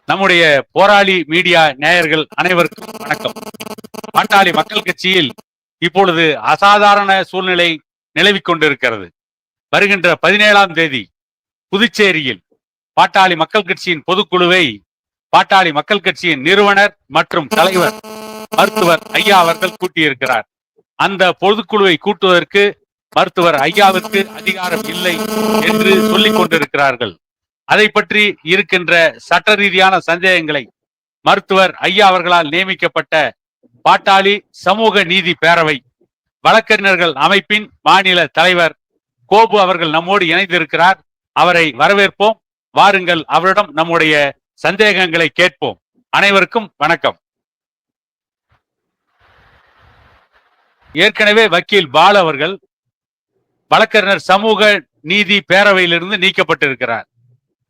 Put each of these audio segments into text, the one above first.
நம்முடைய போராளி மீடியா நேயர்கள் அனைவருக்கும் வணக்கம். பாட்டாளி மக்கள் கட்சியில் இப்பொழுது அசாதாரண சூழ்நிலை நிலவிக் கொண்டிருக்கிறது. வருகின்ற 17ஆம் தேதி புதுச்சேரியில் பாட்டாளி மக்கள் கட்சியின் பொதுக்குழுவை பாட்டாளி மக்கள் கட்சியின் நிறுவனர் மற்றும் தலைவர் மருத்துவர் ஐயா அவர்கள் கூட்டியிருக்கிறார். அந்த பொதுக்குழுவை கூட்டுவதற்கு மருத்துவர் ஐயாவிற்கு அதிகாரம் இல்லை என்று சொல்லிக் கொண்டிருக்கிறார்கள். அதை பற்றி இருக்கின்ற சட்ட ரீதியான சந்தேகங்களை மருத்துவர் ஐயா அவர்களால் நியமிக்கப்பட்ட பாட்டாளி சமூக நீதி பேரவை வழக்கறிஞர்கள் அமைப்பின் மாநில தலைவர் கோபு அவர்கள் நம்மோடு இணைந்திருக்கிறார். அவரை வரவேற்போம். வாருங்கள், அவரிடம் நம்முடைய சந்தேகங்களை கேட்போம். அனைவருக்கும் வணக்கம். ஏற்கனவே வக்கீல் பால் அவர்கள் வழக்கறிஞர் சமூக நீதி பேரவையிலிருந்து நீக்கப்பட்டிருக்கிறார்.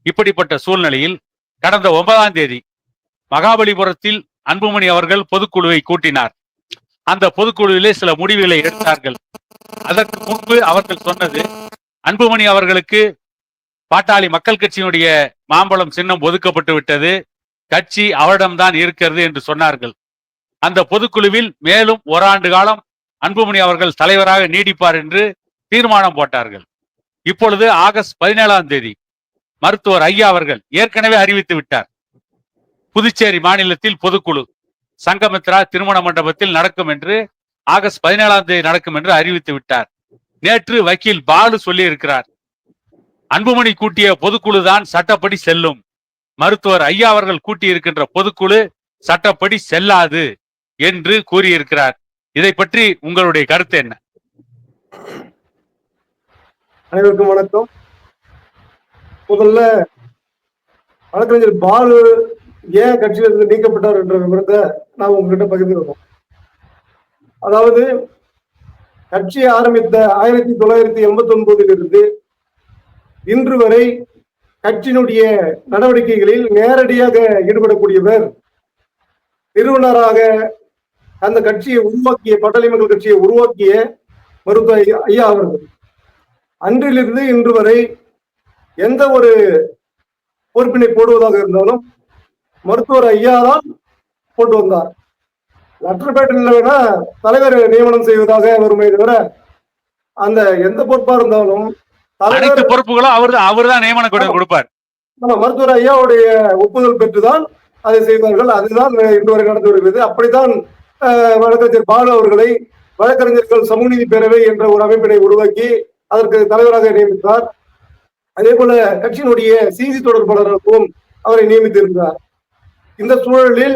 இப்படிப்பட்ட சூழ்நிலையில் கடந்த 9ஆம் தேதி மகாபலிபுரத்தில் அன்புமணி அவர்கள் பொதுக்குழுவை கூட்டினார். அந்த பொதுக்குழுவிலே சில முடிவுகளை எடுத்தார்கள். அதற்கு முன்பு அவர்கள் சொன்னது, அன்புமணி அவர்களுக்கு பாட்டாளி மக்கள் கட்சியினுடைய மாம்பழம் சின்னம் ஒதுக்கப்பட்டு விட்டது, கட்சி அவரிடம்தான் இருக்கிறது என்று சொன்னார்கள். அந்த பொதுக்குழுவில் மேலும் 1 ஆண்டு காலம் அன்புமணி அவர்கள் தலைவராக நீடிப்பார் என்று தீர்மானம் போட்டார்கள். இப்பொழுது ஆகஸ்ட் 17ஆம் தேதி மருத்துவர் ஐயா அவர்கள் ஏற்கனவே அறிவித்து விட்டார். புதுச்சேரி மாநிலத்தில் பொதுக்குழு சங்கமித்ரா திருமண மண்டபத்தில் நடக்கும் என்று, ஆகஸ்ட் 17ஆம் தேதி நடக்கும் என்று அறிவித்து விட்டார். நேற்று வக்கீல் பாலு சொல்லி இருக்கிறார், அன்புமணி கூட்டிய பொதுக்குழு தான் சட்டப்படி செல்லும், மருத்துவர் ஐயா அவர்கள் கூட்டியிருக்கின்ற பொதுக்குழு சட்டப்படி செல்லாது என்று கூறியிருக்கிறார். இதை பற்றி உங்களுடைய கருத்து என்ன? அனைவருக்கும் வணக்கம். முதல்ல வழக்கறிஞர் பாலு ஏன் கட்சியிலிருந்து நீக்கப்பட்டார் என்ற விவரத்தை நான் உங்ககிட்ட பகிர்ந்துருக்கோம். அதாவது கட்சியை ஆரம்பித்த 1989 இன்று வரை கட்சியினுடைய நடவடிக்கைகளில் நேரடியாக ஈடுபடக்கூடியவர் நிறுவனராக அந்த கட்சியை உருவாக்கிய பாட்டாளி மக்கள் கட்சியை உருவாக்கிய மருத்துவர் ஐயா அவர்கள். அன்றிலிருந்து இன்று வரை எந்த ஒரு பொறுப்பினை போடுவதாக இருந்தாலும் மருத்துவர் ஐயா தான் போட்டு வந்தார். லெட்டர் பேட்டில் வேணா தலைவர் நியமனம் செய்வதாக வருமே தவிர அந்த எந்த பொறுப்பா இருந்தாலும் அனைத்து பொறுப்புகளும் அவர் தான் நியமனம் கொடுப்பார். மருத்துவர் ஐயாவுடைய ஒப்புதல் பெற்றுதான் அதை செய்வார்கள். அதுதான் இன்று வரை நடந்து வருகிறது. அப்படித்தான் வழக்கறிஞர் பாலு அவர்களை வழக்கறிஞர்கள் சமூக நீதி பேரவை என்ற ஒரு அமைப்பினை உருவாக்கி அதற்கு தலைவராக நியமித்தார். அதே போல கட்சியினுடைய செய்தி தொடர்பாளர்களுக்கும் அவரை நியமித்திருந்தார். இந்த சூழலில்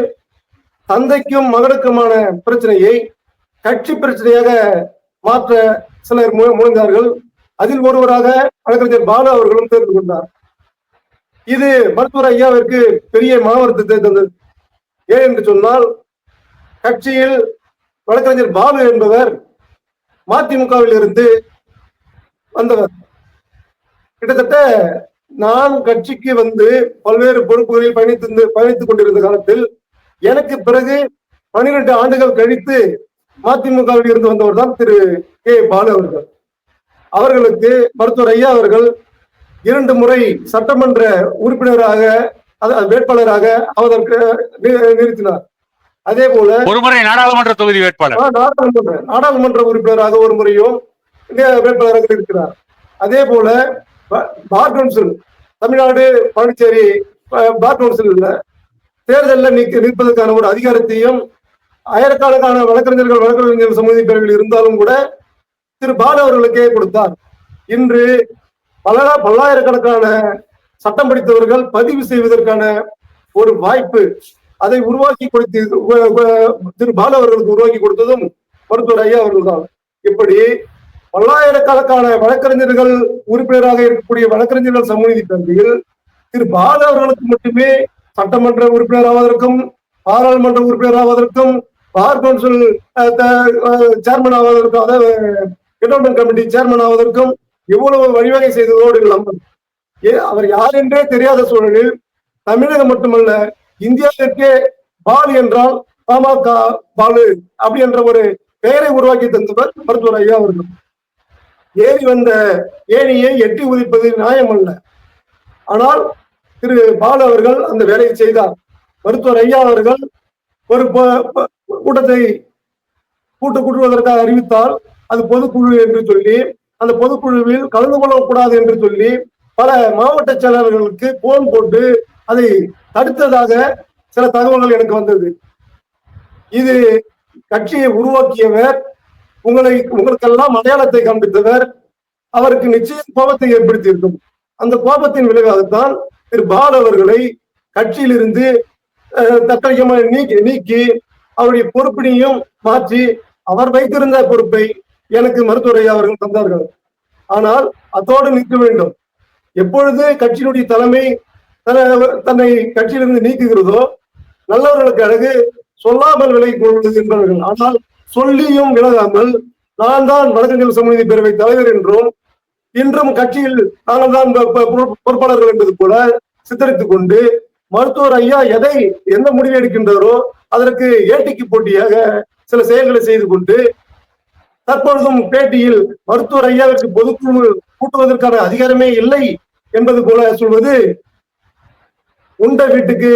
தந்தைக்கும் மகனுக்குமான பிரச்சனையை கட்சி பிரச்சனையாக மாற்ற சிலர் முயன்றார்கள். அதில் ஒருவராக வழக்கறிஞர் பாலு அவர்களும் தேர்ந்து கொண்டார். இது மருத்துவர் ஐயாவிற்கு பெரிய மன வருத்தத்தை தந்தது. ஏன் என்று சொன்னால், கட்சியில் வழக்கறிஞர் பாலு என்பவர் மதிமுகவில் இருந்து வந்தவர். கிட்டத்தட்ட நான் கட்சிக்கு வந்து பல்வேறு பொறுப்புகளில் பயணித்துக் கொண்டிருந்த காலத்தில் எனக்கு பிறகு 12 ஆண்டுகள் கழித்து மதிமுகவில் இருந்து வந்தவர் தான் திரு கே பாலு அவர்கள். அவர்களுக்கு மருத்துவர் ஐயா அவர்கள் 2 முறை சட்டமன்ற உறுப்பினராக வேட்பாளராக அவருக்கு நிறுத்தினார். அதே போல ஒரு முறை நாடாளுமன்ற தொகுதி வேட்பாளர், நாடாளுமன்ற உறுப்பினராக ஒரு முறையும் வேட்பாளராக இருக்கிறார். அதே போல bar council Tamil Nadu Pondicherry bar council தேர்தலில் நிற்பதற்கான ஒரு அதிகாரத்தையும் ஆயிரக்கணக்கான வழக்கறிஞர்கள் சமூக பேரவையில் இருந்தாலும் கூட திரு பாலு அவர்களுக்கே கொடுத்தார். இன்று பல்லாயிரக்கணக்கான சட்டம் படித்தவர்கள் பதிவு செய்வதற்கான ஒரு வாய்ப்பு அதை உருவாக்கி கொடுத்து திரு பாலு அவர்களுக்கு உருவாக்கி கொடுத்ததும் மருத்துவர் ஐயா அவர்கள் தான். இப்படி பல்லாயிரக்கணக்கான வழக்கறிஞர்கள் உறுப்பினராக இருக்கக்கூடிய வழக்கறிஞர்கள் சமூக நீதி பேரவையில் திரு பாலு அவர்களுக்கு மட்டுமே சட்டமன்ற உறுப்பினர் ஆவதற்கும் பாராளுமன்ற உறுப்பினர் ஆவதற்கும் பார் கவுன்சில் சேர்மன் ஆவதற்கும் என்டோமெண்ட் கமிட்டி சேர்மன் ஆவதற்கும் எவ்வளவு வழிவகை செய்ததோடு இல்லாமல் அவர் யார் என்றே தெரியாத சூழலில் தமிழகம் மட்டுமல்ல இந்தியாவிற்கே பாலு என்றால் பாமக பாலு அப்படி என்ற ஒரு பெயரை உருவாக்கி தந்தவர் மருத்துவர் ஐயா அவர்கள். ஏறி வந்த ஏணியை எட்டி உதிப்பது நியாயம் அல்ல. ஆனால் திரு பாலு அவர்கள் அந்த வேலையை செய்தார். மருத்துவர் ஐயா அவர்கள் ஒரு கூட்டத்தை கூட்டுவதற்காக அறிவித்தால் அது பொதுக்குழு என்று சொல்லி அந்த பொதுக்குழுவில் கலந்து கொள்ளக்கூடாது என்று சொல்லி பல மாவட்ட செயலாளர்களுக்கு போன் போட்டு அதை தடுத்ததாக சில தகவல்கள் எனக்கு வந்தது. இது கட்சியை உருவாக்கியவர், உங்களுக்கெல்லாம் அடையாளத்தை காண்பித்தவர், அவருக்கு நிச்சயம் கோபத்தை ஏற்படுத்தியிருக்கும். அந்த கோபத்தின் விளைவாகத்தான் திரு பால் அவர்களை கட்சியிலிருந்து தற்காலிகமாக நீக்கி அவருடைய பொறுப்பினையும் மாற்றி அவர் வைத்திருந்த பொறுப்பை எனக்கு மருத்துவர் ஐயா அவர்கள் தந்தார்கள். ஆனால் அதோடு நிற்க வேண்டும். எப்பொழுது கட்சியினுடைய தலைமை தன்னை கட்சியிலிருந்து நீக்குகிறதோ நல்லவர்களுக்கு அழகு சொல்லாமல் விலகி கொள்கின்றார்கள். ஆனால் சொல்லியும் விலகாமல் நான் தான் வழக்கறிஞர் சமூக பேரவை தலைவர் என்றும் இன்றும் கட்சியில் நாங்கள் தான் பொறுப்பாளர்கள் என்பது போல சித்தரித்துக் கொண்டு மருத்துவர் ஐயா எந்த முடிவு எடுக்கின்றாரோ அதற்கு ஏட்டிக்கு போட்டியாக சில செயல்களை செய்து கொண்டு தற்பொழுதும் பேட்டியில் மருத்துவர் ஐயாவிற்கு பொதுக்குழு கூட்டுவதற்கான அதிகாரமே இல்லை என்பது போல சொல்வது உண்ட வீட்டுக்கு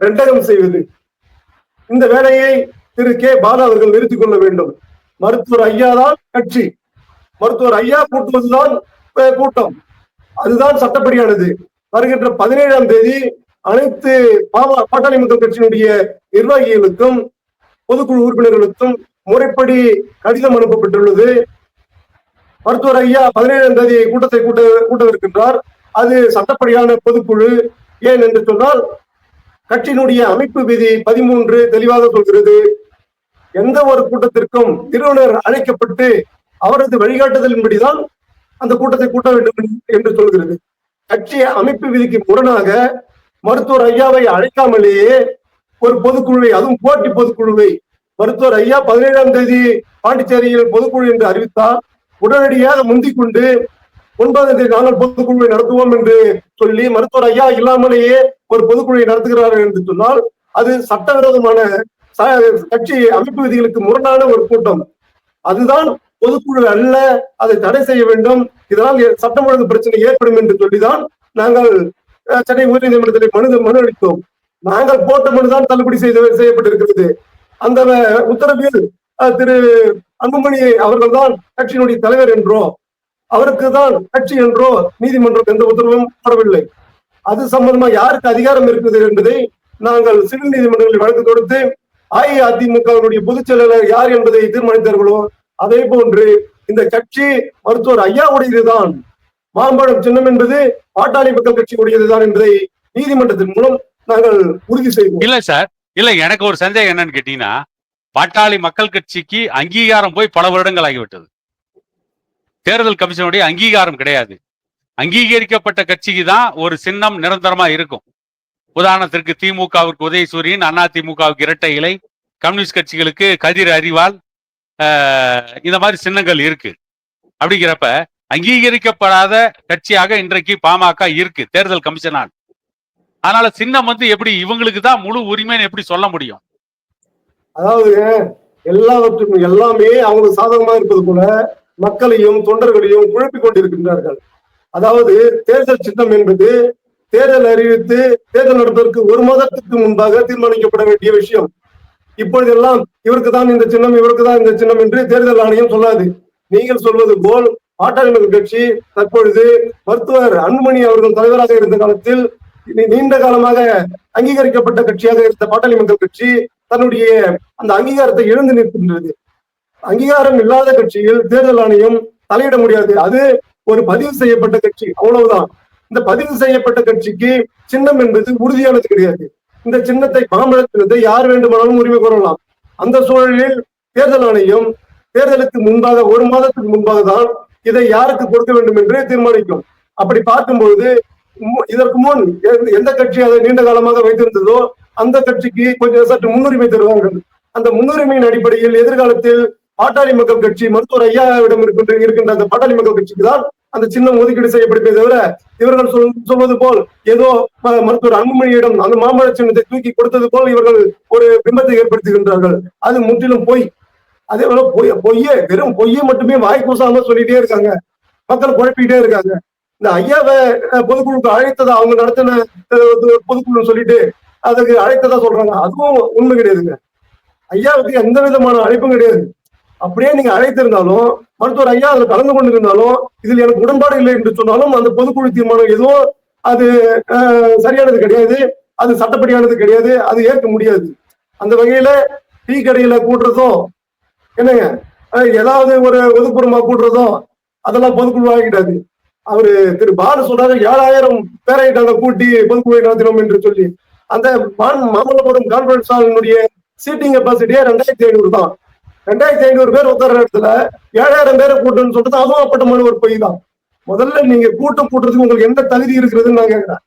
ரெண்டகம் செய்வது. இந்த வேலையை திரு கே பாலு அவர்கள் நிறுத்திக் கொள்ள வேண்டும். மருத்துவர் ஐயா தான் கட்சி, மருத்துவர் ஐயா கூட்டுவதுதான் கூட்டம், அதுதான் சட்டப்படியானது. வருகின்ற 17ஆம் தேதி அனைத்து பாட்டாளி மக்கள் கட்சியினுடைய நிர்வாகிகளுக்கும் பொதுக்குழு உறுப்பினர்களுக்கும் முறைப்படி கடிதம் அனுப்பப்பட்டுள்ளது. மருத்துவர் ஐயா 17ஆம் தேதி கூட்டத்தை கூட்டவிருக்கின்றார். அது சட்டப்படியான பொதுக்குழு. ஏன் என்று சொன்னால் கட்சியினுடைய அமைப்பு விதி 13 தெளிவாக சொல்கிறது, எந்த ஒரு கூட்டத்திற்கும் நிறுவனர் அழைக்கப்பட்டு அவரது வழிகாட்டுதலின்படிதான் அந்த கூட்டத்தை கூட்ட வேண்டும் என்று சொல்கிறது. கட்சி அமைப்பு விதிக்கு முரணாக மருத்துவர் ஐயாவை அழைக்காமலேயே ஒரு பொதுக்குழுவை, அதுவும் போட்டி பொதுக்குழுவை மருத்துவர் ஐயா 17ஆம் தேதி பாண்டிச்சேரியில் பொதுக்குழு என்று அறிவித்தால் உடனடியாக முந்திக் கொண்டு 9ஆம் தேதி நாங்கள் பொதுக்குழுவை நடத்துவோம் என்று சொல்லி மருத்துவர் ஐயா இல்லாமலேயே ஒரு பொதுக்குழுவை நடத்துகிறார்கள் என்று சொன்னால் அது சட்டவிரோதமான கட்சி அமைப்பு விதிகளுக்கு முரணான ஒரு கூட்டம். அதுதான் பொதுக்குழு அல்ல, அதை தடை செய்ய வேண்டும். இதனால் சட்டம் ஒழுங்கு பிரச்சனை ஏற்படும் என்று சொல்லிதான் நாங்கள் சென்னை உயர்நீதிமன்றத்தில் மனு அளித்தோம். நாங்கள் போட்ட மனுதான் தள்ளுபடி செய்யப்பட்டிருக்கிறது. அந்த உத்தரவில் திரு அன்புமணி அவர்கள் தான் கட்சியினுடைய தலைவர் என்றோ அவருக்கு தான் கட்சி என்றோ நீதிமன்றம் எந்த உத்தரவும் போடவில்லை. அது சம்பந்தமா யாருக்கு அதிகாரம் இருக்குது என்பதை நாங்கள் சிவில் நீதிமன்றங்களில் வழக்கு தொடுத்து அஇஅதிமுகவினுடைய பொதுச் செயலாளர் யார் என்பதை தீர்மானித்தார்களோ அதே போன்று இந்த கட்சி மருத்துவர் ஐயாவுடையதுதான், மாம்பழம் சின்னம் என்பது பாட்டாளி மக்கள் கட்சியுடையதுதான் என்பதை நீதிமன்றத்தின் மூலம் நாங்கள் உறுதி செய்வோம். இல்ல சார், இல்ல எனக்கு ஒரு சந்தேகம் என்னன்னு கேட்டீங்கன்னா, பாட்டாளி மக்கள் கட்சிக்கு அங்கீகாரம் போய் பல வருடங்கள் ஆகிவிட்டது. தேர்தல் கமிஷனுடைய அங்கீகாரம் கிடையாது. அங்கீகரிக்கப்பட்ட கட்சிக்கு தான் ஒரு சின்னம் நிரந்தரமா இருக்கும். உதாரணத்திற்கு திமுகவிற்கு உதயசூரியன், அதிமுகவுக்கு இரட்டை இலை, கம்யூனிஸ்ட் கட்சிகளுக்கு கதிர் அறிவால், இந்த மாதிரி சின்னங்கள் இருக்கு. அப்படிங்கிறப்ப அங்கீகரிக்கப்படாத கட்சியாக இன்றைக்கு பாமக இருக்கு தேர்தல் கமிஷனால். அதனால சின்னம் எப்படி இவங்களுக்கு தான் முழு உரிமைன்னு எப்படி சொல்ல முடியும்? அதாவது எல்லாவற்றுக்கும் எல்லாமே அவங்களுக்கு சாதகமா இருப்பது போல மக்களையும் தொண்டர்களையும் குழப்பிக் கொண்டிருக்கின்றார்கள். அதாவது தேர்தல் சின்னம் என்பது தேர்தல் அறிவித்து தேர்தல் நடப்பதற்கு 1 மாதத்துக்கு முன்பாக தீர்மானிக்கப்பட வேண்டிய விஷயம். இப்பொழுதெல்லாம் இவருக்கு தான் இந்த சின்னம், இவருக்கு தான் இந்த சின்னம் என்று தேர்தல் ஆணையம் சொல்லாது. நீங்கள் சொல்வது போல் பாட்டாளி மக்கள் கட்சி தற்பொழுது மருத்துவர் அன்புமணி அவர்கள் தலைவராக இருந்த காலத்தில் நீண்ட காலமாக அங்கீகரிக்கப்பட்ட கட்சியாக இருந்த பாட்டாளி மக்கள் கட்சி தன்னுடைய அந்த அங்கீகாரத்தை இழந்து நிற்கின்றது. அங்கீகாரம் இல்லாத கட்சியில் தேர்தல் ஆணையம் தலையிட முடியாது. அது ஒரு பதிவு செய்யப்பட்ட கட்சி, அவ்வளவுதான். இந்த பதிவு செய்யப்பட்ட கட்சிக்கு சின்னம் என்பது உறுதியானது கிடையாது. இந்த சின்னத்தை மாம்பழ சின்னத்தை யார் வேண்டுமானாலும் உரிமை கோரலாம். அந்த சூழலில் தேர்தல் ஆணையம் தேர்தலுக்கு முன்பாக 1 மாதத்துக்கு முன்பாக தான் இதை யாருக்கு கொடுக்க வேண்டும் என்று தீர்மானிக்கும். அப்படி பார்க்கும்பொழுது இதற்கு முன் எந்த கட்சி அதை நீண்ட காலமாக வைத்திருந்ததோ அந்த கட்சிக்கு கொஞ்சம் சற்று முன்னுரிமை தருவார்கள். அந்த முன்னுரிமையின் அடிப்படையில் எதிர்காலத்தில் பாட்டாளி மக்கள் கட்சி மருத்துவர் ஐயாவிடம் இருக்கின்ற அந்த பாட்டாளி மக்கள் கட்சிக்கு தான் அந்த சின்னம் ஒதுக்கீடு செய்யப்படுமே தவிர இவர்கள் சொல்வது போல் ஏதோ மருத்துவர் அன்புமணியிடம் அந்த மாம்பழ சின்னத்தை தூக்கி கொடுத்தது போல் இவர்கள் ஒரு பிம்பத்தை ஏற்படுத்துகின்றார்கள். அது முற்றிலும் பொய். அதே போல வெறும் பொய்யை மட்டுமே வாய் கூசாம சொல்லிட்டே இருக்காங்க. மக்கள் குழப்பிக்கிட்டே இருக்காங்க. இந்த ஐயாவை பொதுக்குழுக்கு அழைத்ததா அவங்க நடத்தின பொதுக்குழு சொல்லிட்டு அதுக்கு அழைத்ததா சொல்றாங்க. அதுவும் உண்மை கிடையாதுங்க. ஐயாவுக்கு எந்த விதமான அழைப்பும் கிடையாது. அப்படியே நீங்க அழைத்திருந்தாலும் மருத்துவர் ஐயா அதுல கலந்து கொண்டிருந்தாலும் இதில் எனக்கு உடன்பாடு இல்லை என்று சொன்னாலும் அந்த பொதுக்குழு தீர்மானம் எதுவும் அது சரியானது கிடையாது, அது சட்டப்படியானது கிடையாது, அது ஏற்க முடியாது. அந்த வகையில டீ கடையில கூட்டுறதும் என்னங்க ஏதாவது ஒரு ஒதுக்குப்புறமா கூட்டுறதும் அதெல்லாம் பொதுக்குழு ஆகிடாது. அவரு திரு பாலு சொல்றாரு 7000 பேரை நாங்கள் கூட்டி பொதுக்குழுவை நடத்தினோம் என்று சொல்லி. அந்த மாமல்லபுரம் கான்ஃபரன்ஸ் ஹாலினுடைய சீட்டிங் கெப்பாசிட்டியே 2500 தான். 2500 பேர் உட்கார்ற இடத்துல 7000 பேரை கூட்டணும்னு சொல்றது அதுவும் அப்பட்டமான ஒரு பொய் தான். முதல்ல நீங்க கூட்டுறதுக்கு உங்களுக்கு என்ன தகுதி இருக்கிறதுன்னு நான் கேட்கிறேன்.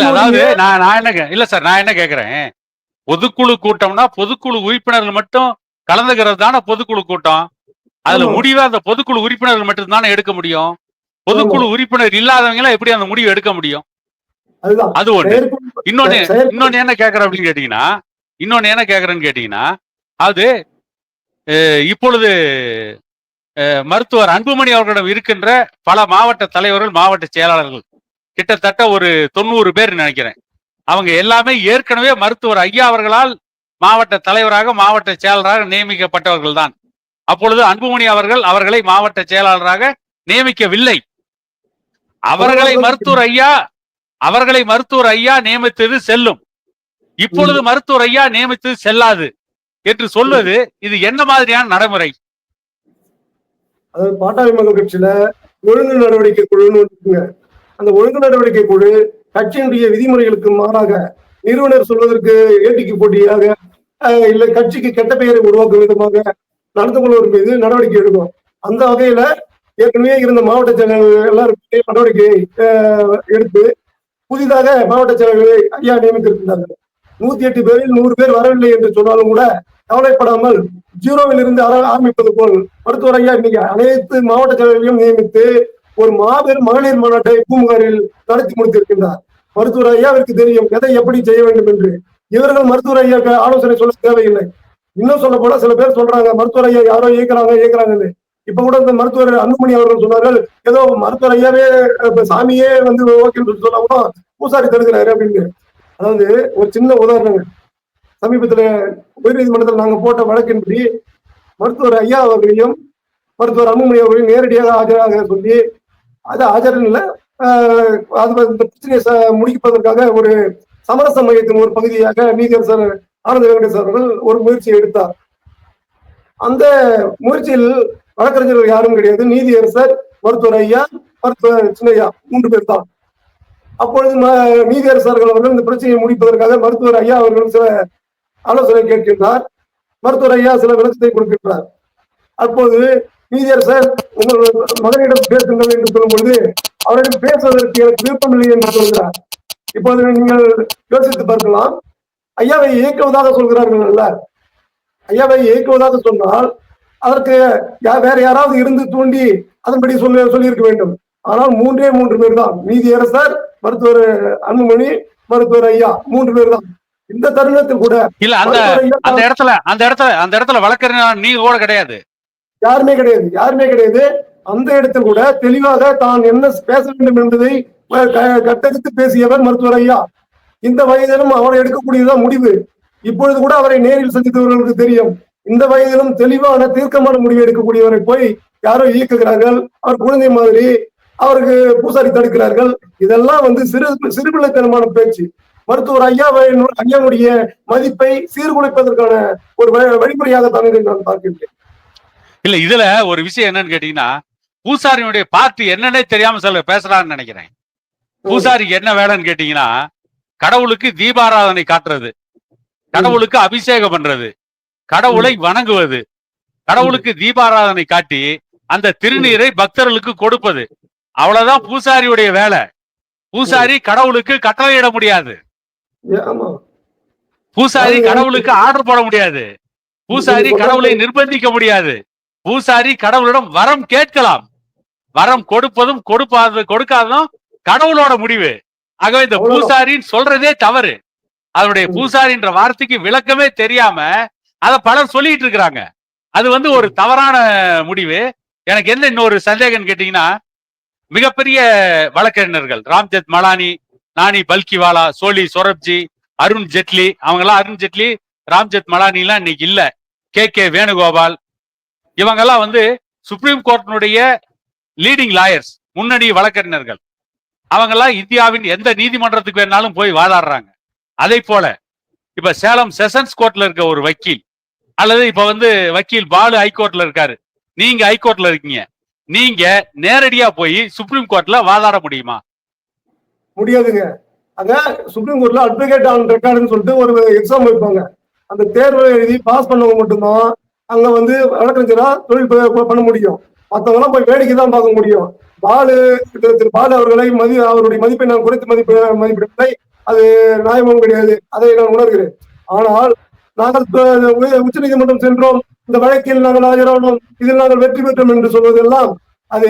அதாவது நான் என்ன கேக்குறேன், பொதுக்குழு கூட்டம்னா பொதுக்குழு உறுப்பினர்கள் மட்டும் கலந்துகிறது தானே பொதுக்குழு கூட்டம். அதுல முடிவை அந்த பொதுக்குழு உறுப்பினர்கள் மட்டும் தானே எடுக்க முடியும். பொதுக்குழு உறுப்பினர் இல்லாதவங்க எப்படி அந்த முடிவு எடுக்க முடியும்? அது ஒண்ணு. இன்னொன்னு என்ன கேக்குறேன் அப்படின்னு கேட்டீங்கன்னா அது இப்பொழுது மருத்துவர் அன்புமணி அவர்களிடம் இருக்கின்ற பல மாவட்ட தலைவர்கள், மாவட்ட செயலாளர்கள் கிட்டத்தட்ட ஒரு 90 பேர் நினைக்கிறேன். அவங்க எல்லாமே ஏற்கனவே மருத்துவர் ஐயா அவர்களால் மாவட்ட தலைவராக, மாவட்ட செயலாளராக நியமிக்கப்பட்டவர்கள் தான். அப்பொழுது அன்புமணி அவர்களை மாவட்ட செயலாளராக நியமிக்கவில்லை. அவர்களை மருத்துவர் ஐயா நியமித்தது செல்லும். இப்பொழுது மருத்துவர் ஐயா நியமித்தது செல்லாது என்று சொல்வது இது என்ன மாதிரியான நடைமுறை? அதாவது பாட்டாளி மக்கள் கட்சியில ஒழுங்கு நடவடிக்கை குழுன்னு இருக்குங்க. அந்த ஒழுங்கு நடவடிக்கை குழு கட்சியினுடைய விதிமுறைகளுக்கு மாறாக நிறுவனர் சொல்வதற்கு ஏட்டிக்கு போட்டியாக இல்ல கட்சிக்கு கெட்ட பெயரை உருவாக்கும் விதமாக நடந்து கொள்வதற்கு மீது நடவடிக்கை எடுக்கும். அந்த வகையில ஏற்கனவே இருந்த மாவட்ட செயலாளர்கள் எல்லாருமே நடவடிக்கை எடுத்து புதிதாக மாவட்ட செயலாளர்களை ஐயா நியமித்திருக்கிறார்கள். 108 பேரில் 100 பேர் வரவில்லை என்று சொன்னாலும் கூட கவலைப்படாமல் 0வில் இருந்து ஆரம்பிப்பது போல் மருத்துவர் ஐயா இன்னைக்கு அனைத்து மாவட்ட செயலர்களையும் நியமித்து ஒரு மாபெரும் மகளிர் மாநாட்டை பூம்புகாரில் நடத்தி முடித்திருக்கின்றார். மருத்துவர் ஐயாவிற்கு தெரியும் எதை எப்படி செய்ய வேண்டும் என்று. இவர்கள் மருத்துவர் ஐயாவுக்கு ஆலோசனை சொல்ல தேவையில்லை. இன்னும் சொல்ல போனா சில பேர் சொல்றாங்க மருத்துவர் ஐயா யாரோ இயக்குறாங்கன்னு. இப்ப கூட இந்த மருத்துவர் அன்புமணி அவர்கள் சொன்னார்கள் ஏதோ மருத்துவர் ஐயாவே சாமியே வந்து ஓகேன்னு சொன்னா கூட பூசாரி தடுக்கிறாரு அப்படின்னு. அதாவது ஒரு சின்ன உதாரணங்கள், சமீபத்துல உயர்நீதிமன்றத்தில் நாங்க போட்ட வழக்கின்படி மருத்துவர் ஐயா அவர்களையும் மருத்துவர் அன்புமணி அவர்களையும் நேரடியாக ஆஜராக சொல்லி அது ஆஜர் இல்லை, அது இந்த பிரச்சனையை முடிப்பதற்காக ஒரு சமரச மையத்தின் ஒரு பகுதியாக நீதியரசர் ஆனந்த வெங்கடேஷ் அவர்கள் ஒரு முயற்சியை எடுத்தார். அந்த முயற்சியில் வழக்கறிஞர்கள் யாரும் கிடையாது, நீதியரசர், மருத்துவர் ஐயா, மருத்துவர் சின்னையா 3 பேர் தான். அப்பொழுது நீதியரசர்கள் அவர்கள் இந்த பிரச்சனையை முடிப்பதற்காக மருத்துவர் ஐயா அவர்கள் சில ஆலோசனை கேட்கின்றார். மருத்துவர் ஐயா சில விளக்கத்தை கொடுக்கின்றார். அப்போது நீதியரசர் உங்கள் மகனிடம் பேசுங்கள் என்று சொல்லும் பொழுது அவரிடம் பேசுவதற்கு எனக்கு விருப்பமில்லை என்று சொல்கிறார். இப்போது நீங்கள் யோசித்து பார்க்கலாம், ஐயாவை இயக்குவதாக சொல்கிறார்கள் அல்ல. ஐயாவை இயக்குவதாக சொன்னால் அதற்கு வேற யாராவது இருந்து தூண்டி அதன்படி சொல்லியிருக்க வேண்டும். ஆனால் 3 பேர் தான், நீதியரசர், மருத்துவர் அன்புமணி, மருத்துவர் ஐயா 3 பேர் தான். இந்த தருணத்தில் கூட இல்ல அந்த இடத்துல வழக்கறிஞர் நீங்க கூட கிடையாது, யாருமே கிடையாது. அந்த இடத்தில் கூட தெளிவாக தான் என்ன பேச வேண்டும் என்பதை கட்டெடுத்து பேசியவர் மருத்துவர் ஐயா. இந்த வயதிலும் அவரை எடுக்கக்கூடியதான் முடிவு. இப்பொழுது கூட அவரை நேரில் சந்தித்தவர்களுக்கு தெரியும். இந்த வயதிலும் தெளிவான தீர்க்கமான முடிவு எடுக்கக்கூடியவரை போய் யாரோ இயக்குகிறார்கள், அவர் குழந்தை மாதிரி அவருக்கு பூசாரி தடுக்கிறார்கள். இதெல்லாம் வந்து சிறுபிள்ளைத்தனமான பேச்சு. மருத்துவர் ஐயாவுடைய மதிப்பை சீர்குலைப்பதற்கான ஒரு வழிமுறையாகத்தான் இதை நான் பார்க்கின்றேன். இல்ல இதுல ஒரு விஷயம் என்னன்னு கேட்டீங்கன்னா, பூசாரியுடைய பார்ட்டி என்னன்னே தெரியாம சில பேசுறான்னு நினைக்கிறேன். பூசாரிக்கு என்ன வேலைன்னு கேட்டீங்கன்னா, கடவுளுக்கு தீபாராதனை காட்டுறது, கடவுளுக்கு அபிஷேகம் பண்றது, கடவுளை வணங்குவது, கடவுளுக்கு தீபாராதனை காட்டி அந்த திருநீரை பக்தர்களுக்கு கொடுப்பது, அவ்வளவுதான் பூசாரியுடைய வேலை. பூசாரி கடவுளுக்கு கட்டளையிட முடியாது, பூசாரி கடவுளுக்கு ஆர்டர் போட முடியாது, பூசாரி கடவுளை நிர்பந்திக்க முடியாது. பூசாரி கடவுளிடம் வரம் கேட்கலாம், வரம் கொடுப்பதும் கொடுக்காததும் கடவுளோட முடிவு. ஆகவே இந்த பூசாரின்னு சொல்றதே தவறு. அதனுடைய பூசாரின்ற வார்த்தைக்கு விளக்கமே தெரியாம அத பலர் சொல்லிட்டு இருக்கிறாங்க. அது வந்து ஒரு தவறான முடிவு. எனக்கு என்ன இன்னொரு சந்தேகம் கேட்டீங்கன்னா, மிகப்பெரிய வழக்கறிஞர்கள் ராம்ஜெத் மலானி, நானி பல்கிவாலா, சோலி சொரப்ஜி, அருண் ஜெட்லி, அருண் ஜெட்லி, ராம்ஜெத் மலானி எல்லாம் இன்னைக்கு இல்ல. கே வேணுகோபால், இவங்கெல்லாம் வந்து சுப்ரீம் கோர்ட்டினுடைய லீடிங் லாயர்ஸ், முன்னணி வழக்கறிஞர்கள். அவங்கெல்லாம் இந்தியாவின் எந்த நீதிமன்றத்துக்கு வேணாலும் போய் வாதாடுறாங்க. அதை போல இப்ப சேலம் செஷன்ஸ் கோர்ட்ல இருக்க ஒரு வக்கீல், அல்லது இப்ப வந்து வக்கீல் பாலு ஹைகோர்ட்ல இருக்காரு, நீங்க ஹைகோர்ட்ல இருக்கீங்க, நீங்க நேரடியா போய் சுப்ரீம் கோர்ட்ல வாதாட முடியுமா? முடியாதுங்க. அங்க சுப்ரீம் கோர்ட்ல அட்வொகேட் ஆன் ரெக்கார்டுன்னு சொல்லிட்டு ஒரு எக்ஸாம் வைப்பாங்க. அந்த தேர்வை எழுதி பாஸ் பண்ணவங்க மட்டும்தான் அங்க வந்து வழக்கறிஞரா தொழில் பண்ண முடியும். மற்றவங்க எல்லாம் போய் வேடிக்கை தான் பார்க்க முடியும். திரு பாலு அவர்களை அவருடைய மதிப்பை நான் குறைத்து மதிப்பிடவில்லை. அது நியாயமும் கிடையாது. அதை நான் உணர்கிறேன். ஆனால் நாங்கள் உச்ச நீதிமன்றம் சென்றோம், இந்த வழக்கில் நாங்கள் ஆஜரானோம், இதில் நாங்கள் வெற்றி பெற்றோம் என்று சொல்வதெல்லாம் அது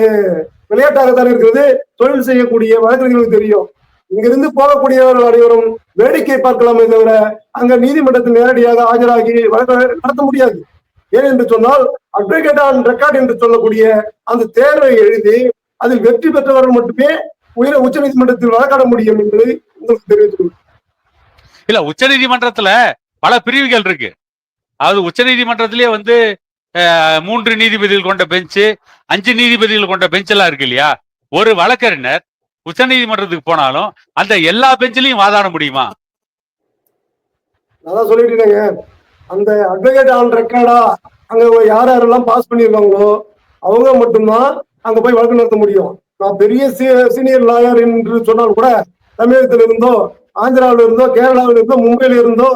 விளையாட்டாகத்தான் இருக்கிறது. தொழில் செய்யக்கூடிய வழக்கறிஞர்களுக்கு தெரியும். இங்கிருந்து போகக்கூடியவர்கள் அனைவரும் வேடிக்கை பார்க்கலாமே தவிர அங்க நீதிமன்றத்தில் நேரடியாக ஆஜராகி வழக்கு நடத்த முடியாது. ஏன் என்று சொன்னால் அட்வொகேட் ஆன் ரெக்கார்ட் என்று சொல்லக்கூடிய அந்த தேர்வை எழுதி அதில் வெற்றி பெற்றவர்கள் மட்டுமே உச்ச நீதிமன்றத்தில் வழக்காட முடியும் என்பதை உங்களுக்கு தெரிவித்துள்ளது. இல்ல, உச்ச நீதிமன்றத்துல பல பிரிவுகள் இருக்கு. அதாவது உச்ச நீதிமன்றத்திலேயே வந்து 3 நீதிபதிகள் கொண்ட பெஞ்சு, 5 நீதிபதிகள் கொண்ட பெஞ்ச் எல்லாம் இருக்கு இல்லையா? ஒரு வழக்கறிஞர் உச்ச நீதிமன்றத்துக்கு போனாலும் அந்த எல்லா பெஞ்சிலையும் வாதாட முடியுமா? நான் சொல்லிட்டேங்க, அந்த அட்வொகேட் ஆன் ரெக்கார்டா அங்க யாரெல்லாம் பாஸ் பண்ணிருக்காங்களோ அவங்க மட்டும்தான் அங்க போய் வழக்கு நடத்த முடியும். நான் பெரிய சீனியர் லாயர் என்று சொன்னால் கூட தமிழகத்தில் இருந்தோ, ஆந்திராவில இருந்தோ, கேரளாவில இருந்தோ, மும்பையில இருந்தோ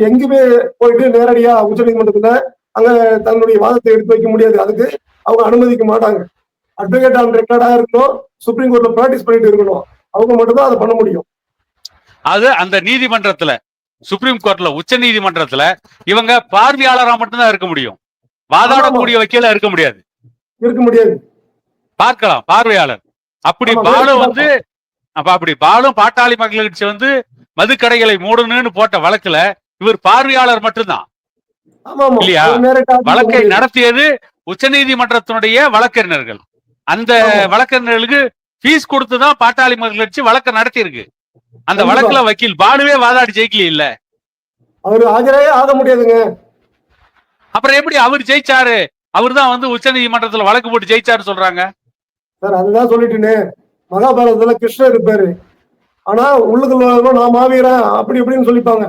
எங்குமே போயிட்டு நேரடியா உச்ச நீதிமன்றத்துல அங்க தன்னுடைய வாதத்தை எடுத்து வைக்க முடியாது. அதுக்கு அவங்க அனுமதிக்க மாட்டாங்க. அட்வொகேட் ஆன் ரெக்கார்டா இருக்கணும், சுப்ரீம் கோர்ட்ல பிராக்டிஸ் பண்ணிட்டு இருக்கணும், அவங்க மட்டும்தான் அதை பண்ண முடியும். அது அந்த நீதிமன்றத்துல, சுப்ரீம் கோர்ட்ல, உச்ச நீதிமன்றத்துல இவங்க பார்வையாளரா மட்டும்தான் இருக்க முடியும். வாதாடக்கூடிய வக்கீலா இருக்க முடியாது. பார்க்கலாம் பார்வையாளர். அப்படி பாலு வந்து அப்படி பாலும் பாட்டாளி மக்கள் கட்சி வந்து மதுக்கடைகளை மூடணும்னு போட்ட வழக்குல இவர் பார்வையாளர் மட்டும்தான் இல்லையா? வழக்கை நடத்தியது உச்ச நீதிமன்றத்தினுடைய வழக்கறிஞர்கள். அந்த வழக்கறிஞர்களுக்கு பீஸ் கொடுத்துதான் பாட்டாளி மக்கள் கட்சி வழக்கை நடத்தி இருக்கு. அந்த வழக்குல வக்கீல் பாலுவே வாதாடி ஜெயிக்கல இல்ல, அவரு ஆஜராக ஆக முடியாதுங்க. அப்புறம் எப்படி அவர் ஜெயிச்சாரு? அவர் தான் வந்து உச்ச நீதிமன்றத்துல வழக்கு போட்டு ஜெயிச்சாரு சொல்றாங்க. சார் அதுதான் சொல்லிட்டுனே, மகாபாரதத்துல கிருஷ்ணர் இருப்பாரு, ஆனா உள்ளுக்குள்ள நான் மாவீரன் அப்படி இப்படின்னு சொல்லிப்பாங்க.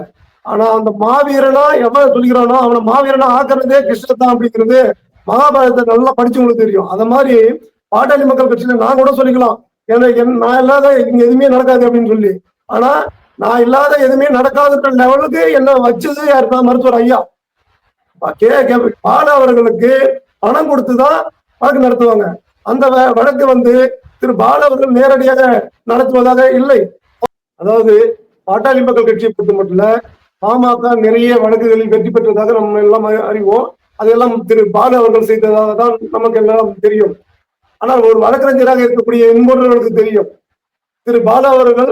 ஆனா அந்த மாவீரனா எவன் சொல்லிக்கிறானோ அவனை மாவீரனா ஆக்குறதே கிருஷ்ணர் தான் அப்படிங்கிறது மகாபாரதத்தை நல்லா படிச்சவங்களுக்கு தெரியும். அந்த மாதிரி பாட்டாளி மக்கள் கட்சியில நான் கூட சொல்லிக்கலாம், ஏன்னா நான் இல்லாத இங்க எதுவுமே நடக்காது அப்படின்னு சொல்லி. ஆனா நான் இல்லாத எதுவுமே நடக்காதுன்ற லெவலுக்கு என்ன வச்சது யாருன்னா மருத்துவர் ஐயா பாலு அவர்களுக்கு பணம் கொடுத்துதான் வழக்கு நடத்துவாங்க. அந்த வழக்கு வந்து திரு பாலு அவர்கள் நேரடியாக நடத்துவதாக இல்லை. அதாவது பாட்டாளி மக்கள் கட்சியை பொறுத்த மட்டும் பாமக நிறைய வழக்குகளில் வெற்றி பெற்றதாக நம்ம எல்லாம் அறிவோம். அதெல்லாம் திரு பாலு அவர்கள் செய்ததாக தான் நமக்கு எல்லாம் தெரியும். ஆனால் ஒரு வழக்கறிஞராக இருக்கக்கூடிய என்பவர்களுக்கு தெரியும், திரு பாலு அவர்கள்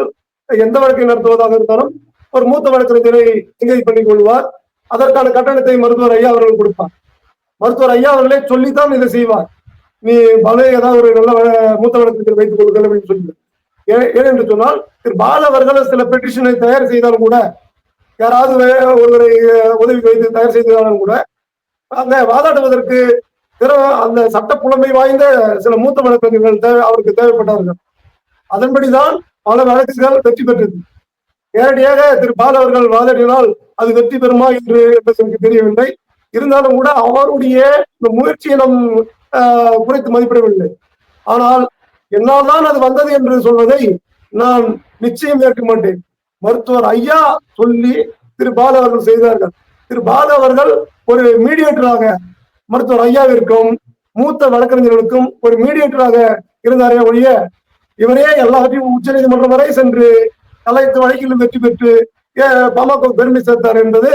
எந்த வழக்கை நடத்துவதாக இருந்தாலும் ஒரு மூத்த வழக்கறிஞரை என்கேஜ் பண்ணிக் கொள்வார். அதற்கான கட்டணத்தை மருத்துவர் ஐயா அவர்கள் கொடுப்பார். மருத்துவர் ஐயா அவர்களே சொல்லித்தான் இதை செய்வார். நீ பாலு ஏதாவது ஒரு நல்ல மூத்த வழக்கறிஞர் வைத்துக் கொள்ளுங்கள் அப்படின்னு சொல்லி. ஏனென்று சொன்னால் திரு பாலு அவர்கள் சில பெட்டிஷனை தயார் செய்தாலும் கூட, யாராவது ஒருவரை உதவி வைத்து தயார் செய்தாலும் கூட அங்க வாதாடுவதற்கு அந்த சட்ட புலமை வாய்ந்த சில மூத்த வழக்கறிஞர்கள் அவருக்கு தேவைப்பட்டார்கள். அதன்படிதான் பல வழக்குகள் வெற்றி பெற்றது. நேரடியாக திரு பாலு அவர்கள் வாதாடினால் அது வெற்றி பெறுமா என்று எனக்கு தெரியவில்லை. இருந்தாலும் கூட அவருடைய இந்த முயற்சியை நம் குறைத்து மதிப்பிடவில்லை. ஆனால் என்னால் தான் அது வந்தது என்று சொல்வதை நான் நிச்சயம் ஏற்க மாட்டேன். மருத்துவர் ஐயா சொல்லி திரு பாலு அவர்கள் செய்தார்கள். திரு பாலு அவர்கள் ஒரு மீடியேட்டராக மருத்துவர் ஐயாவிற்கும் மூத்த வழக்கறிஞர்களுக்கும் ஒரு மீடியேட்டராக இருந்தாரே ஒழிய இவரே எல்லாத்தையும் உச்ச நீதிமன்றம் வரை சென்று அனைத்து வழக்கிலும் வெற்றி பெற்று பாமக பெருமை சேர்த்தார் என்பது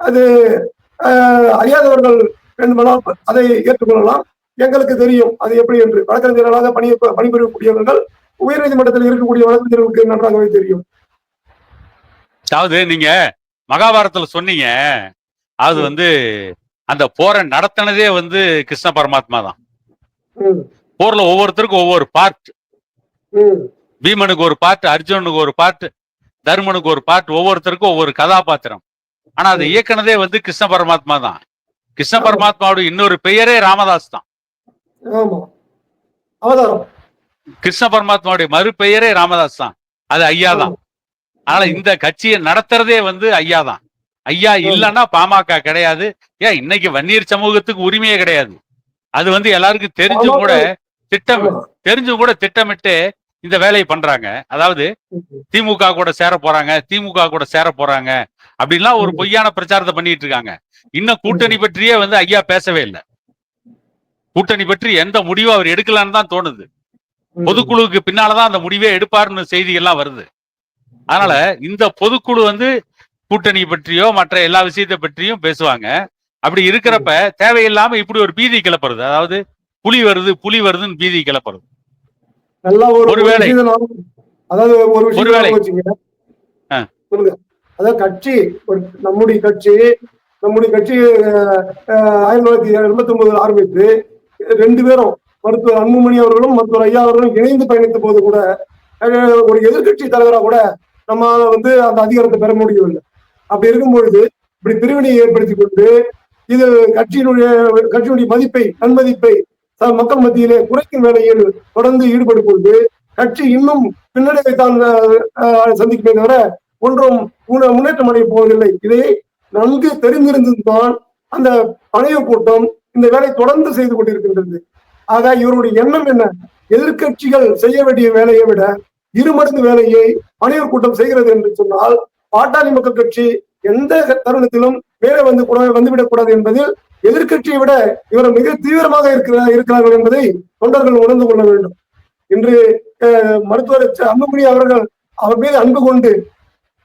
அது அறியாதவர்கள் வேண்டுமானால் அதை ஏற்றுக்கொள்ளலாம். எங்களுக்கு தெரியும் அது எப்படி என்று. வழக்கறிஞர்களாக பணிபுரியக்கூடியவர்கள் உயர் நீதிமன்றத்தில் இருக்கக்கூடிய வழக்கறிஞர்களுக்கு நன்றாகவே தெரியும். அதாவது நீங்க மகாபாரதத்துல சொன்னீங்க, அது வந்து அந்த போரை நடத்தினதே வந்து கிருஷ்ண பரமாத்மா தான். போர்ல ஒவ்வொருத்தருக்கும் ஒவ்வொரு பார்ட். ம். பீமனுக்கு ஒரு பார்ட், அர்ஜுனனுக்கு ஒரு பார்ட், தர்மனுக்கு ஒரு பார்ட், ஒவ்வொருத்தருக்கும் ஒவ்வொரு கதாபாத்திரம். ஆனா அதை இயக்குனதே வந்து கிருஷ்ண பரமாத்மா தான். கிருஷ்ண பரமாத்மாவோட இன்னொரு பெயரே ராமதாஸ் தான். ஆமா, அவதாரம். கிருஷ்ண பரமாத்மாவுடைய மறுபெயரே ராமதாஸ் தான். அது ஐயா தான். அதனால இந்த கட்சியை நடத்துறதே வந்து ஐயா தான். ஐயா இல்லைன்னா பாமக கிடையாது. ஏன் இன்னைக்கு வன்னியர் சமூகத்துக்கு உரிமையே கிடையாது. அது வந்து எல்லாருக்கும் தெரிஞ்சும் கூட திட்டமிட்டு இந்த வேலையை பண்றாங்க. அதாவது திமுக கூட சேர போறாங்க அப்படின்லாம் ஒரு பொய்யான பிரச்சாரத்தை பண்ணிட்டு இருக்காங்க. இன்னும் கூட்டணி பற்றியே வந்து ஐயா பேசவே இல்லை. கூட்டணி பற்றி எந்த முடிவும் அவர் எடுக்கலான்னு தான் தோணுது. பொதுக்குழுவுக்கு பின்னாலதான் அந்த முடிவே எடுப்பாருன்னு செய்திகள்லாம் வருது. அதனால இந்த பொதுக்குழு வந்து கூட்டணி பற்றியோ மற்ற எல்லா விஷயத்தை பற்றியும் பேசுவாங்க. அப்படி இருக்கிறப்ப தேவையில்லாம இப்படி ஒரு பீதி கிளப்புறது, அதாவது புலி வருதுன்னு பீதி கிளப்புறது. ஒருவேளை கட்சி நம்முடைய கட்சி 1989 ஆரம்பித்து 2 பேரும் மருத்துவர் அன்புமணி அவர்களும் மருத்துவர் ஐயா அவர்களும் இணைந்து பயணித்த போது கூட ஒரு எதிர்கட்சி தலைவராக கூட நம்மளால வந்து அந்த அதிகாரத்தை பெற முடியவில்லை. அப்படி இருக்கும் பொழுது இப்படி பிரிவினையை ஏற்படுத்தி கொண்டு இது கட்சியினுடைய நன்மதிப்பை மக்கள் மத்தியிலே குறைக்கும் வேலையில் தொடர்ந்து ஈடுபடும் பொழுது கட்சி இன்னும் பின்னடைவை தான் சந்திக்குமே தவிர ஒன்றும் முன்னேற்றம் அடைய போவதில்லை. இதை நன்கு தெரிந்திருந்துதான் அந்த பணைய கூட்டம் இந்த வேலை தொடர்ந்து செய்து கொண்டிருக்கின்றது. ஆக இவருடைய எண்ணம் என்ன? எதிர்கட்சிகள் செய்ய வேண்டிய வேலையை விட 2 மடங்கு வேலையை பணையர் கூட்டம் செய்கிறது என்று சொன்னால் பாட்டாளி மக்கள் கட்சி எந்த தருணத்திலும் மேலே வந்துவிடக் கூடாது என்பதில் எதிர்கட்சியை விட இவர் மிக தீவிரமாக இருக்கிறார்கள் என்பதை தொண்டர்கள் உணர்ந்து கொள்ள வேண்டும். இன்று மருத்துவர் அன்புமணி அவர்கள் அவர் மீது அன்பு கொண்டு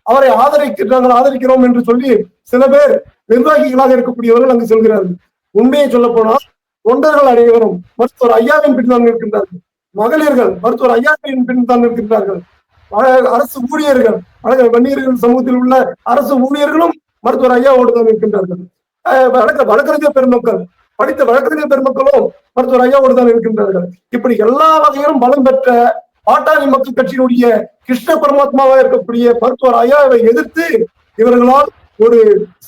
அவரை ஆதரிக்கிறோம் என்று சொல்லி சில பேர் நிர்வாகிகளாக இருக்கக்கூடியவர்கள் அங்கு செல்கிறார்கள். உண்மையை சொல்ல போனால் தொண்டர்கள் அனைவரும் மருத்துவர் ஐயாவின் பின் தான் இருக்கின்றார்கள். மகளிர்கள் மருத்துவர் ஐயாவின் பின் தான் இருக்கின்றார்கள். அரசு ஊழியர்கள், வன்னியர்கள் சமூகத்தில் உள்ள அரசு ஊழியர்களும் மருத்துவர் ஐயாவோடு தான் இருக்கின்றார்கள். வழக்கறிஞர் பெருமக்கள், படித்த வழக்கறிஞர் பெருமக்களும் மருத்துவர் ஐயாவோடு தான் இருக்கின்றார்கள். இப்படி எல்லா வகையிலும் பலம் பெற்ற பாட்டாளி மக்கள் கட்சியினுடைய கிருஷ்ண பரமாத்மாவாக இருக்கக்கூடிய மருத்துவர் ஐயாவை எதிர்த்து இவர்களால் ஒரு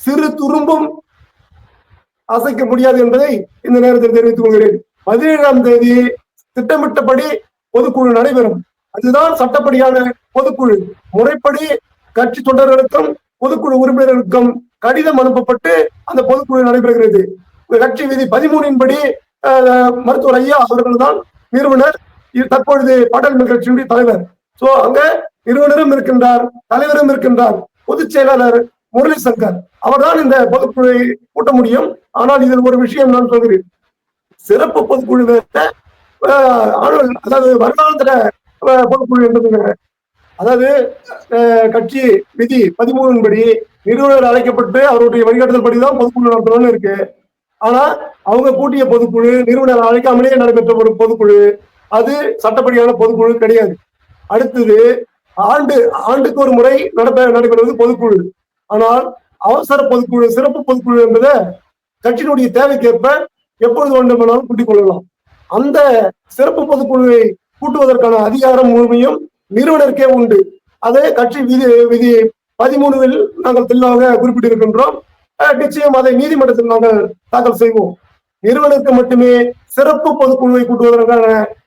சிறு துரும்பும் அசைக்க முடியாது என்பதை இந்த நேரத்தில் தெரிவித்துக் கொள்கிறேன். 17ஆம் தேதி திட்டமிட்டபடி பொதுக்குழு நடைபெறும். அதுதான் சட்டப்படியான பொதுக்குழு. முறைப்படி கட்சி தொண்டர்களுக்கும் பொதுக்குழு உறுப்பினர்களுக்கும் கடிதம் அனுப்பப்பட்டு அந்த பொதுக்குழு நடைபெறுகிறது. கட்சி விதி 13 படி மருத்துவர் ஐயா அவர்கள் தான் நிறுவனர், தற்பொழுது பாட்டாளி மக்கள் கட்சியினுடைய தலைவர். சோ அங்க நிறுவனரும் இருக்கின்றார், தலைவரும் இருக்கின்றார். பொதுச் செயலாளர் முரளி சங்கர் அவர்தான் இந்த பொதுக்குழுவை கூட்ட முடியும். ஆனால் இதில் ஒரு விஷயம் நான் சொல்கிறேன். சிறப்பு பொதுக்குழு அதாவது வருடாந்திர பொதுக்குழு என்பது, அதாவது கட்சி விதி 13 படி நிறுவனர் அழைக்கப்பட்டு அவருடைய வழிகாட்டுதல் படிதான் பொதுக்குழு நடத்தணும்னு இருக்கு. ஆனா அவங்க கூட்டிய பொதுக்குழு நிறுவனர் அழைக்காமலே நடைபெற்ற ஒரு பொதுக்குழு, அது சட்டப்படியான பொதுக்குழு கிடையாது. அடுத்தது ஆண்டுக்கு ஒரு முறை நடைபெறுவது பொதுக்குழு. ஆனால் அவசர பொதுக்குழு, சிறப்பு பொதுக்குழு என்பதை கட்சியினுடைய தேவைக்கேற்ப எப்பொழுது வேண்டுமானாலும் கூட்டிக் கொள்ளலாம். அந்த சிறப்பு பொதுக்குழுவை கூட்டுவதற்கான அதிகாரம் முழுமையும் நிறுவனருக்கே உண்டு. அதே கட்சி விதி 13 நாங்கள் தெளிவாக குறிப்பிட்டிருக்கின்றோம். நிச்சயம் அதை நீதிமன்றத்தில் நாங்கள் தாக்கல் செய்வோம். நிறுவனருக்கு மட்டுமே சிறப்பு பொதுக்குழுவை கூட்டுவதற்கான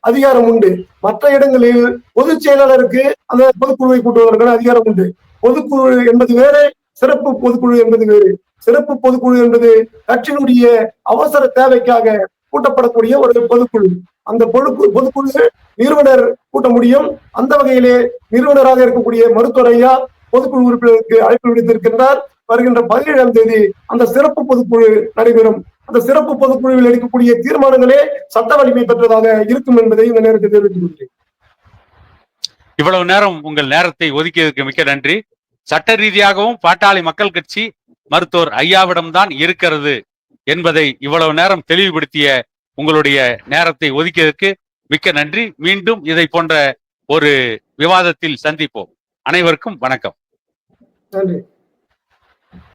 அதிகாரம் உண்டு. மற்ற இடங்களில் பொதுச் செயலாளருக்கு அந்த பொதுக்குழுவை கூட்டுவதற்கான அதிகாரம் உண்டு. பொதுக்குழு என்பது வேறு, சிறப்பு பொதுக்குழு என்பது வேறு. சிறப்பு பொதுக்குழு என்பது கட்சியினுடைய அவசர தேவைக்காக கூட்டப்படக்கூடிய ஒரு பொதுக்குழு. அந்த பொதுக்குழு நிறுவனர் கூட்ட முடியும். அந்த வகையிலே நிறுவனராக இருக்கக்கூடிய மருத்துவர் ஐயா பொதுக்குழு உறுப்பினருக்கு அழைப்பு விடுத்திருக்கின்றார். வருகின்ற 17ஆம் தேதி அந்த சிறப்பு பொதுக்குழு நடைபெறும். அந்த சிறப்பு பொதுக்குழுவில் எடுக்கக்கூடிய தீர்மானங்களே சட்ட வலிமை பெற்றதாக இருக்கும் என்பதை இந்த நேரத்தில் தெரிவித்துக் கொள்கிறேன். இவ்வளவு நேரம் உங்கள் நேரத்தை ஒதுக்கியதற்கு மிக்க நன்றி. சட்ட ரீதியாகவும் பாட்டாளி மக்கள் கட்சி மருத்துவர் ஐயாவிடம்தான் இருக்கிறது என்பதை இவ்வளவு நேரம் தெளிவுபடுத்திய உங்களுடைய நேரத்தை ஒதுக்கியதற்கு மிக்க நன்றி. மீண்டும் இதை போன்ற ஒரு விவாதத்தில் சந்திப்போம். அனைவருக்கும் வணக்கம். நன்றி.